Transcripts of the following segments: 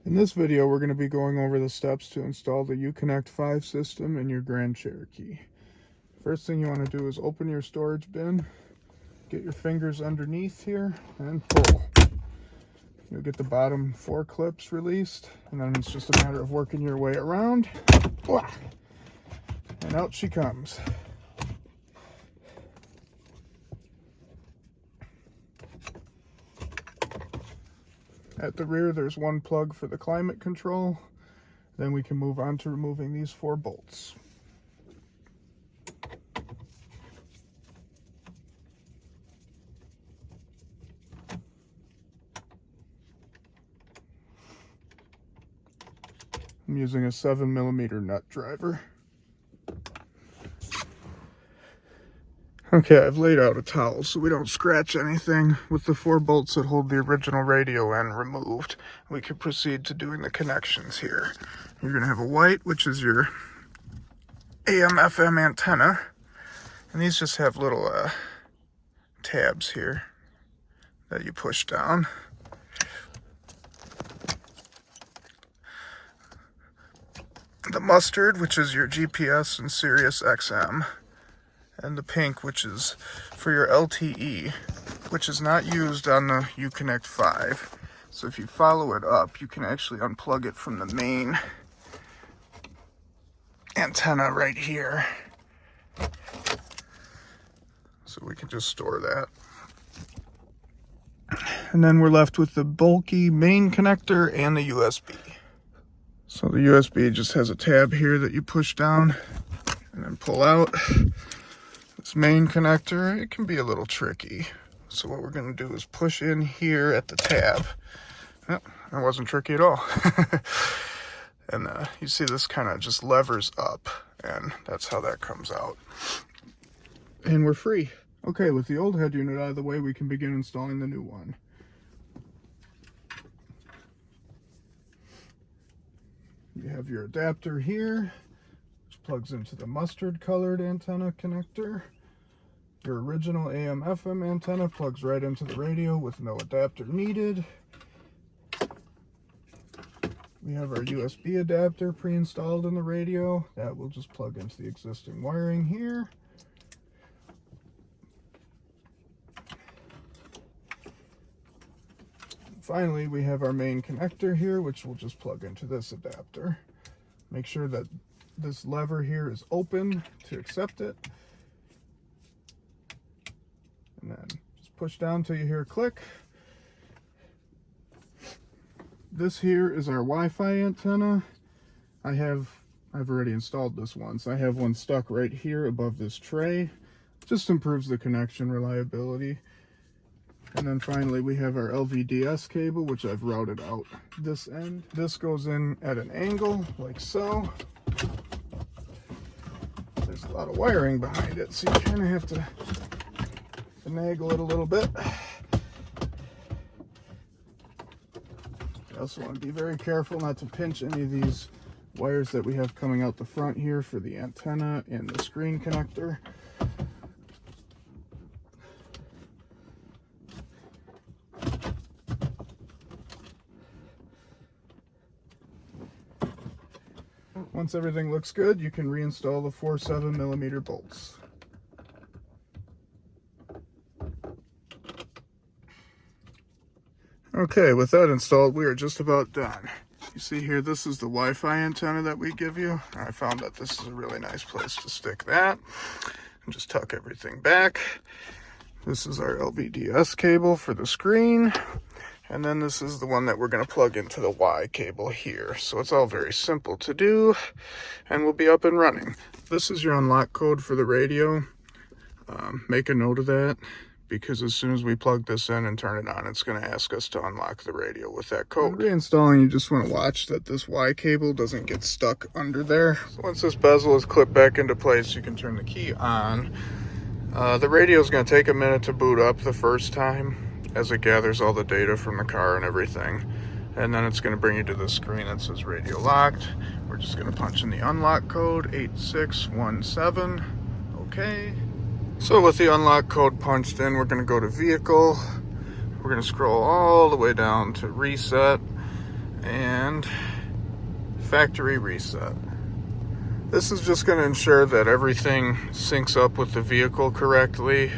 In this video, we're going to be going over the steps to install the Uconnect 5 system in your Grand Cherokee. First thing you want to do is open your storage bin, get your fingers underneath here, and pull. You'll get the bottom 4 clips released, and then it's just a matter of working your way around. And out she comes. At the rear, there's one plug for the climate control. Then we can move on to removing these 4 bolts. I'm using a 7mm nut driver. Okay, I've laid out a towel so we don't scratch anything. With the 4 bolts that hold the original radio end removed, we can proceed to doing the connections here. You're going to have a white, which is your AM/FM antenna, and these just have little tabs here that you push down. The mustard, which is your GPS and Sirius XM. And the pink, which is for your LTE, which is not used on the Uconnect 5. So if you follow it up, you can actually unplug it from the main antenna right here. So we can just store that. And then we're left with the bulky main connector and the USB. So the USB just has a tab here that you push down and then pull out. This main connector, it can be a little tricky. So what we're going to do is push in here at the tab. Yep, that wasn't tricky at all. And you see this kind of just levers up, and that's how that comes out. And we're free. Okay, with the old head unit out of the way, we can begin installing the new one. You have your adapter here, which plugs into the mustard colored antenna connector. Your original AM/FM antenna plugs right into the radio with no adapter needed. We have our USB adapter pre-installed in the radio. That will just plug into the existing wiring here. Finally, we have our main connector here, which will just plug into this adapter. Make sure that this lever here is open to accept it. And then just push down until you hear a click. This here is our Wi-Fi antenna. I've already installed this one, so I have one stuck right here above this tray. Just improves the connection reliability. And then finally we have our LVDS cable, which I've routed out this end. This goes in at an angle like so. There's a lot of wiring behind it, so you kind of have to finagle it a little bit. You also want to be very careful not to pinch any of these wires that we have coming out the front here for the antenna and the screen connector. Once everything looks good, you can reinstall the 4 7mm bolts. Okay, with that installed, we are just about done. You see here, this is the Wi-Fi antenna that we give you. I found that this is a really nice place to stick that. And just tuck everything back. This is our LVDS cable for the screen. And then this is the one that we're going to plug into the Y cable here. So it's all very simple to do, and we'll be up and running. This is your unlock code for the radio. Make a note of that, because as soon as we plug this in and turn it on, it's going to ask us to unlock the radio with that code. When reinstalling, you just want to watch that this Y cable doesn't get stuck under there. So once this bezel is clipped back into place, you can turn the key on. The radio is going to take a minute to boot up the first time, as it gathers all the data from the car and everything. And then it's going to bring you to the screen that says radio locked. We're just going to punch in the unlock code, 8617. Okay. So with the unlock code punched in, we're going to go to vehicle. We're going to scroll all the way down to reset. and factory reset. This is just going to ensure that everything syncs up with the vehicle correctly,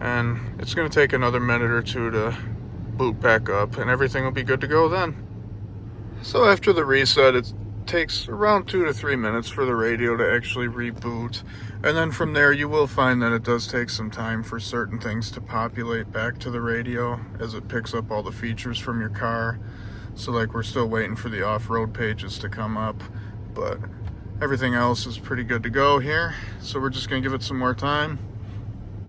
and it's going to take another minute or two to boot back up, and everything will be good to go then. So after the reset, it takes around 2 to 3 minutes for the radio to actually reboot, and then from there you will find that it does take some time for certain things to populate back to the radio as it picks up all the features from your car. So like, we're still waiting for the off-road pages to come up, but everything else is pretty good to go here. So we're just gonna give it some more time.